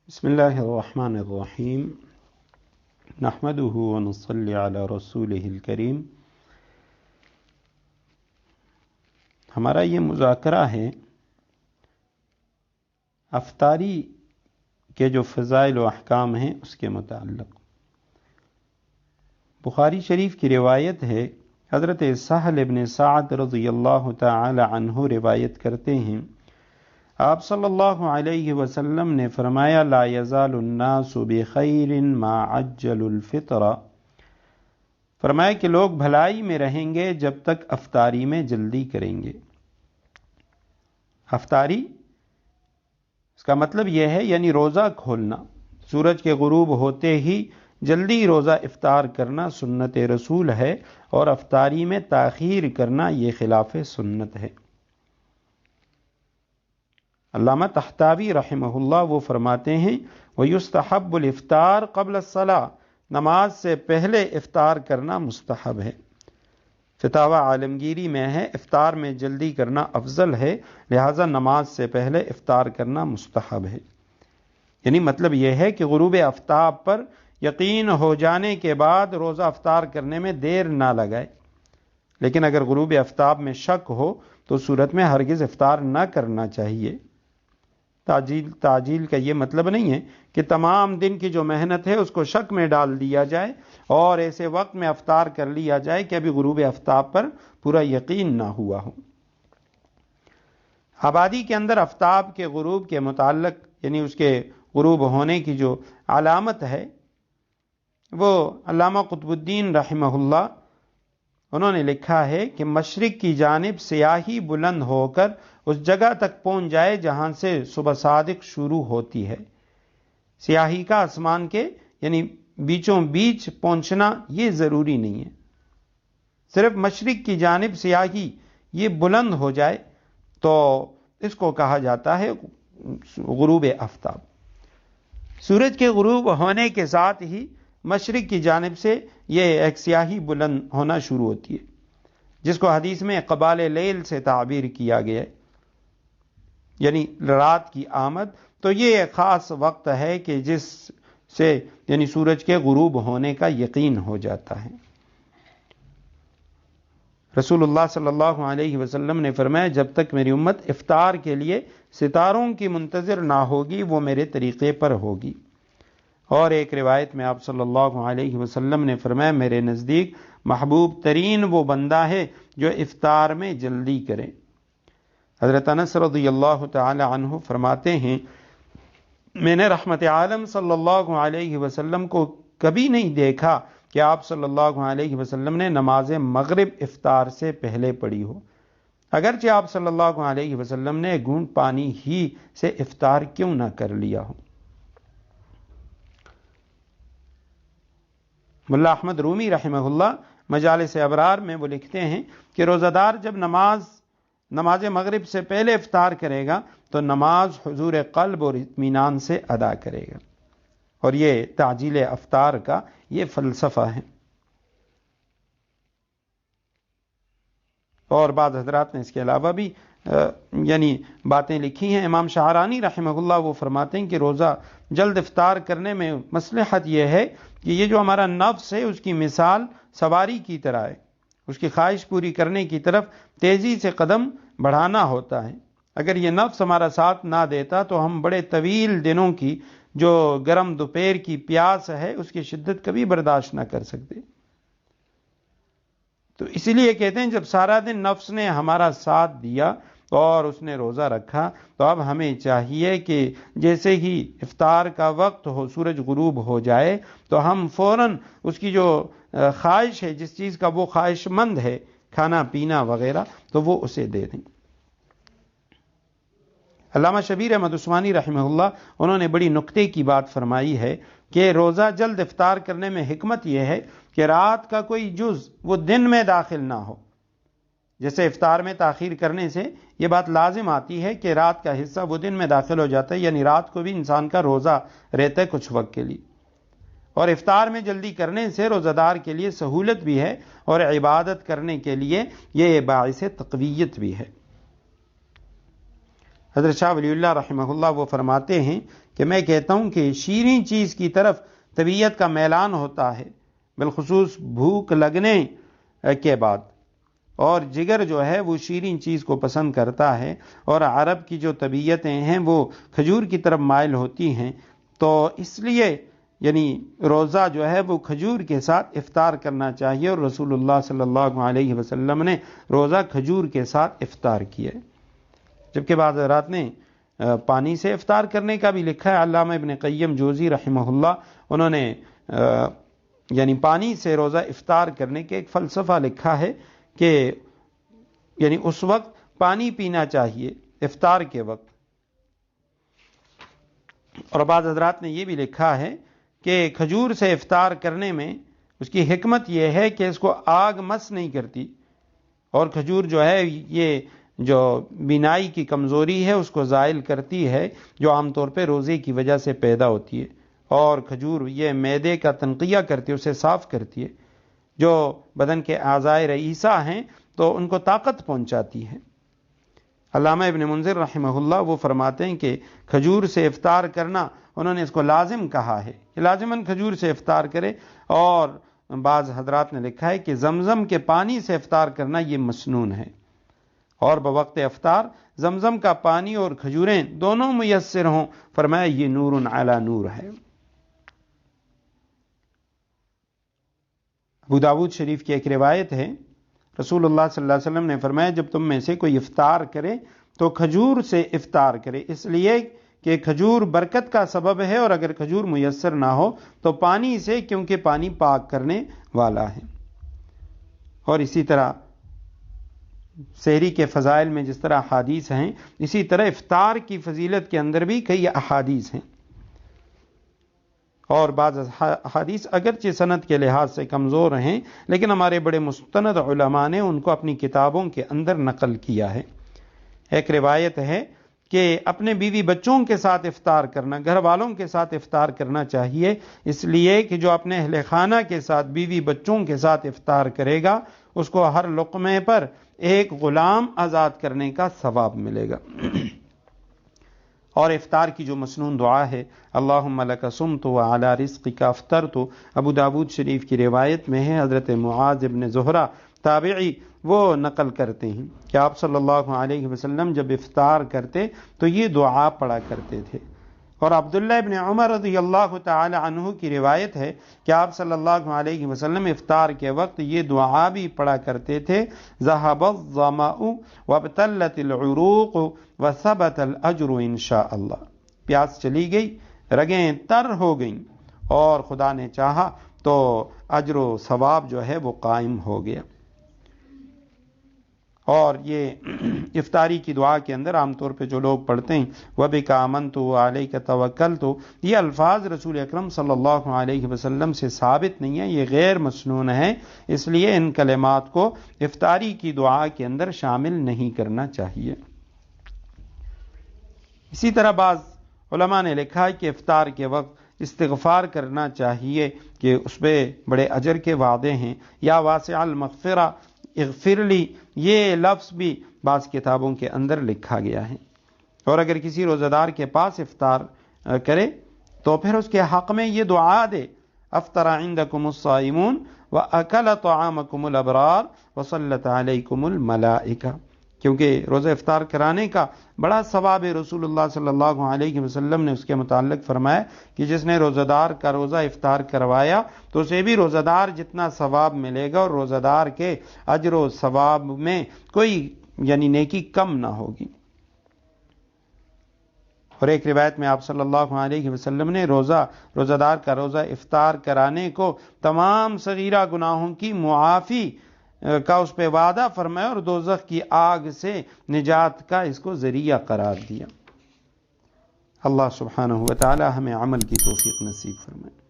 بسم اللہ الرحمن الرحیم نحمده ونصلی علی رسولہ الکریم۔ ہمارا یہ مذاکرہ ہے افطاری کے جو فضائل و احکام ہیں اس کے متعلق۔ بخاری شریف کی روایت ہے، حضرت سہل بن سعد رضی اللہ تعالی عنہ روایت کرتے ہیں، آپ صلی اللہ علیہ وسلم نے فرمایا، لا یزال الناس بخیر ما عجل الفطر، فرمایا کہ لوگ بھلائی میں رہیں گے جب تک افطاری میں جلدی کریں گے۔ افطاری اس کا مطلب یہ ہے یعنی روزہ کھولنا، سورج کے غروب ہوتے ہی جلدی روزہ افطار کرنا سنت رسول ہے، اور افطاری میں تاخیر کرنا یہ خلاف سنت ہے۔ علامہ طحطاوی رحمہ اللہ وہ فرماتے ہیں، وَيُسْتَحَبُّ الْإِفْطَارُ قَبْلَ الصَّلَاةِ، نماز سے پہلے افطار کرنا مستحب ہے۔ فتاوی عالمگیری میں ہے افطار میں جلدی کرنا افضل ہے، لہذا نماز سے پہلے افطار کرنا مستحب ہے۔ یعنی مطلب یہ ہے کہ غروب آفتاب پر یقین ہو جانے کے بعد روزہ افطار کرنے میں دیر نہ لگائے، لیکن اگر غروب آفتاب میں شک ہو تو صورت میں ہرگز افطار نہ کرنا چاہیے۔ تعجیل کا یہ مطلب نہیں ہے کہ تمام دن کی جو محنت ہے اس کو شک میں ڈال دیا جائے اور ایسے وقت میں افطار کر لیا جائے کہ ابھی غروب آفتاب پر پورا یقین نہ ہوا ہو۔ آبادی کے اندر آفتاب کے غروب کے متعلق یعنی اس کے غروب ہونے کی جو علامت ہے وہ علامہ قطب الدین رحمہ اللہ انہوں نے لکھا ہے کہ مشرق کی جانب سیاہی بلند ہو کر اس جگہ تک پہنچ جائے جہاں سے صبح صادق شروع ہوتی ہے۔ سیاہی کا آسمان کے یعنی بیچوں بیچ پہنچنا یہ ضروری نہیں ہے، صرف مشرق کی جانب سیاہی یہ بلند ہو جائے تو اس کو کہا جاتا ہے غروب آفتاب۔ سورج کے غروب ہونے کے ساتھ ہی مشرق کی جانب سے یہ ایک سیاہی بلند ہونا شروع ہوتی ہے، جس کو حدیث میں قبال لیل سے تعبیر کیا گیا ہے، یعنی رات کی آمد۔ تو یہ ایک خاص وقت ہے کہ جس سے یعنی سورج کے غروب ہونے کا یقین ہو جاتا ہے۔ رسول اللہ صلی اللہ علیہ وسلم نے فرمایا، جب تک میری امت افطار کے لیے ستاروں کی منتظر نہ ہوگی وہ میرے طریقے پر ہوگی۔ اور ایک روایت میں آپ صلی اللہ علیہ وسلم نے فرمایا، میرے نزدیک محبوب ترین وہ بندہ ہے جو افطار میں جلدی کرے۔ حضرت انس رضی اللہ تعالی عنہ فرماتے ہیں، میں نے رحمت عالم صلی اللہ علیہ وسلم کو کبھی نہیں دیکھا کہ آپ صلی اللہ علیہ وسلم نے نماز مغرب افطار سے پہلے پڑھی ہو، اگرچہ آپ صلی اللہ علیہ وسلم نے گھونٹ پانی ہی سے افطار کیوں نہ کر لیا ہو۔ ملا احمد رومی رحمہ اللہ مجالس ابرار میں وہ لکھتے ہیں کہ روزہ دار جب نماز مغرب سے پہلے افطار کرے گا تو نماز حضور قلب اور اطمینان سے ادا کرے گا، اور یہ تعجیل افطار کا یہ فلسفہ ہے۔ اور بعض حضرات نے اس کے علاوہ بھی یعنی باتیں لکھی ہیں۔ امام شعرانی رحمہ اللہ وہ فرماتے ہیں کہ روزہ جلد افطار کرنے میں مصلحت یہ ہے کہ یہ جو ہمارا نفس ہے اس کی مثال سواری کی طرح ہے، اس کی خواہش پوری کرنے کی طرف تیزی سے قدم بڑھانا ہوتا ہے۔ اگر یہ نفس ہمارا ساتھ نہ دیتا تو ہم بڑے طویل دنوں کی جو گرم دوپہر کی پیاس ہے اس کی شدت کبھی برداشت نہ کر سکتے۔ تو اسی لیے کہتے ہیں جب سارا دن نفس نے ہمارا ساتھ دیا اور اس نے روزہ رکھا تو اب ہمیں چاہیے کہ جیسے ہی افطار کا وقت ہو، سورج غروب ہو جائے تو ہم فوراً اس کی جو خواہش ہے، جس چیز کا وہ خواہش مند ہے، کھانا پینا وغیرہ، تو وہ اسے دے دیں۔ علامہ شبیر احمد عثمانی رحمہ اللہ انہوں نے بڑی نکتے کی بات فرمائی ہے کہ روزہ جلد افطار کرنے میں حکمت یہ ہے کہ رات کا کوئی جز وہ دن میں داخل نہ ہو۔ جیسے افطار میں تاخیر کرنے سے یہ بات لازم آتی ہے کہ رات کا حصہ وہ دن میں داخل ہو جاتا ہے، یعنی رات کو بھی انسان کا روزہ رہتا ہے کچھ وقت کے لیے، اور افطار میں جلدی کرنے سے روزہ دار کے لیے سہولت بھی ہے اور عبادت کرنے کے لیے یہ باعث تقویت بھی ہے۔ حضرت شاہ ولی اللہ رحمہ اللہ وہ فرماتے ہیں کہ میں کہتا ہوں کہ شیریں چیز کی طرف طبیعت کا میلان ہوتا ہے، بالخصوص بھوک لگنے کے بعد، اور جگر جو ہے وہ شیریں چیز کو پسند کرتا ہے، اور عرب کی جو طبیعتیں ہیں وہ کھجور کی طرف مائل ہوتی ہیں، تو اس لیے یعنی روزہ جو ہے وہ کھجور کے ساتھ افطار کرنا چاہیے، اور رسول اللہ صلی اللہ علیہ وسلم نے روزہ کھجور کے ساتھ افطار کیا ہے۔ جبکہ بعض حضرات نے پانی سے افطار کرنے کا بھی لکھا ہے۔ علامہ ابن قیم جوزی رحمہ اللہ انہوں نے یعنی پانی سے روزہ افطار کرنے کے ایک فلسفہ لکھا ہے کہ یعنی اس وقت پانی پینا چاہیے افطار کے وقت۔ اور بعض حضرات نے یہ بھی لکھا ہے کہ کھجور سے افطار کرنے میں اس کی حکمت یہ ہے کہ اس کو آگ مس نہیں کرتی، اور کھجور جو ہے یہ جو بینائی کی کمزوری ہے اس کو زائل کرتی ہے، جو عام طور پہ روزے کی وجہ سے پیدا ہوتی ہے، اور کھجور یہ معدے کا تنقیہ کرتی ہے، اسے صاف کرتی ہے، جو بدن کے اعضائے رئیسہ ہیں تو ان کو طاقت پہنچاتی ہے۔ علامہ ابن منذر رحمہ اللہ وہ فرماتے ہیں کہ کھجور سے افطار کرنا انہوں نے اس کو لازم کہا ہے کہ لازماً کھجور سے افطار کرے، اور بعض حضرات نے لکھا ہے کہ زمزم کے پانی سے افطار کرنا یہ مسنون ہے، اور بوقت افطار زمزم کا پانی اور کھجوریں دونوں میسر ہوں، فرمایا یہ نور علی نور ہے۔ ابو داود شریف کی ایک روایت ہے، رسول اللہ صلی اللہ علیہ وسلم نے فرمایا جب تم میں سے کوئی افطار کرے تو کھجور سے افطار کرے، اس لیے کہ کھجور برکت کا سبب ہے، اور اگر کھجور میسر نہ ہو تو پانی سے، کیونکہ پانی پاک کرنے والا ہے۔ اور اسی طرح سحری کے فضائل میں جس طرح احادیث ہیں، اسی طرح افطار کی فضیلت کے اندر بھی کئی احادیث ہیں، اور بعض احادیث اگرچہ سند کے لحاظ سے کمزور ہیں لیکن ہمارے بڑے مستند علماء نے ان کو اپنی کتابوں کے اندر نقل کیا ہے۔ ایک روایت ہے کہ اپنے بیوی بچوں کے ساتھ افطار کرنا، گھر والوں کے ساتھ افطار کرنا چاہیے، اس لیے کہ جو اپنے اہل خانہ کے ساتھ، بیوی بچوں کے ساتھ افطار کرے گا اس کو ہر لقمے پر ایک غلام آزاد کرنے کا ثواب ملے گا۔ اور افطار کی جو مسنون دعا ہے، اللہم لک صمت وعلی رزقک افطرت، ابو داود شریف کی روایت میں ہے، حضرت معاذ ابن زہرہ تابعی وہ نقل کرتے ہیں کہ آپ صلی اللہ علیہ وسلم جب افطار کرتے تو یہ دعا پڑھا کرتے تھے۔ اور عبداللہ ابن عمر رضی اللہ تعالی عنہ کی روایت ہے کہ آپ صلی اللہ علیہ وسلم افطار کے وقت یہ دعا بھی پڑھا کرتے تھے، ذہب الظمأ وابتلت العروق وثبت الاجر انشاء اللہ، پیاس چلی گئی، رگیں تر ہو گئیں، اور خدا نے چاہا تو اجر و ثواب جو ہے وہ قائم ہو گیا۔ اور یہ افطاری کی دعا کے اندر عام طور پہ جو لوگ پڑھتے ہیں وَبِكَ آمَنْتُ وَعَلَيْكَ تَوَكَّلْتُ، یہ الفاظ رسول اکرم صلی اللہ علیہ وسلم سے ثابت نہیں ہیں، یہ غیر مسنون ہیں، اس لیے ان کلمات کو افطاری کی دعا کے اندر شامل نہیں کرنا چاہیے۔ اسی طرح بعض علماء نے لکھا ہے کہ افطار کے وقت استغفار کرنا چاہیے کہ اس پہ بڑے اجر کے وعدے ہیں، یا واسع المغفرہ اغفر لی، یہ لفظ بھی بعض کتابوں کے اندر لکھا گیا ہے۔ اور اگر کسی روزہ دار کے پاس افطار کرے تو پھر اس کے حق میں یہ دعا دے، افطر عندکم الصائمون واکل طعامکم الابرار وصلت علیکم الملائکہ، کیونکہ روزہ افطار کرانے کا بڑا ثواب ہے۔ رسول اللہ صلی اللہ علیہ وسلم نے اس کے متعلق فرمایا کہ جس نے روزہ دار کا روزہ افطار کروایا تو اسے بھی روزہ دار جتنا ثواب ملے گا، اور روزہ دار کے اجر و ثواب میں کوئی یعنی نیکی کم نہ ہوگی۔ اور ایک روایت میں آپ صلی اللہ علیہ وسلم نے روزہ دار کا روزہ افطار کرانے کو تمام صغیرہ گناہوں کی معافی کا اس پہ وعدہ فرمایا، اور دوزخ کی آگ سے نجات کا اس کو ذریعہ قرار دیا۔ اللہ سبحانہ و تعالی ہمیں عمل کی توفیق نصیب فرمائے۔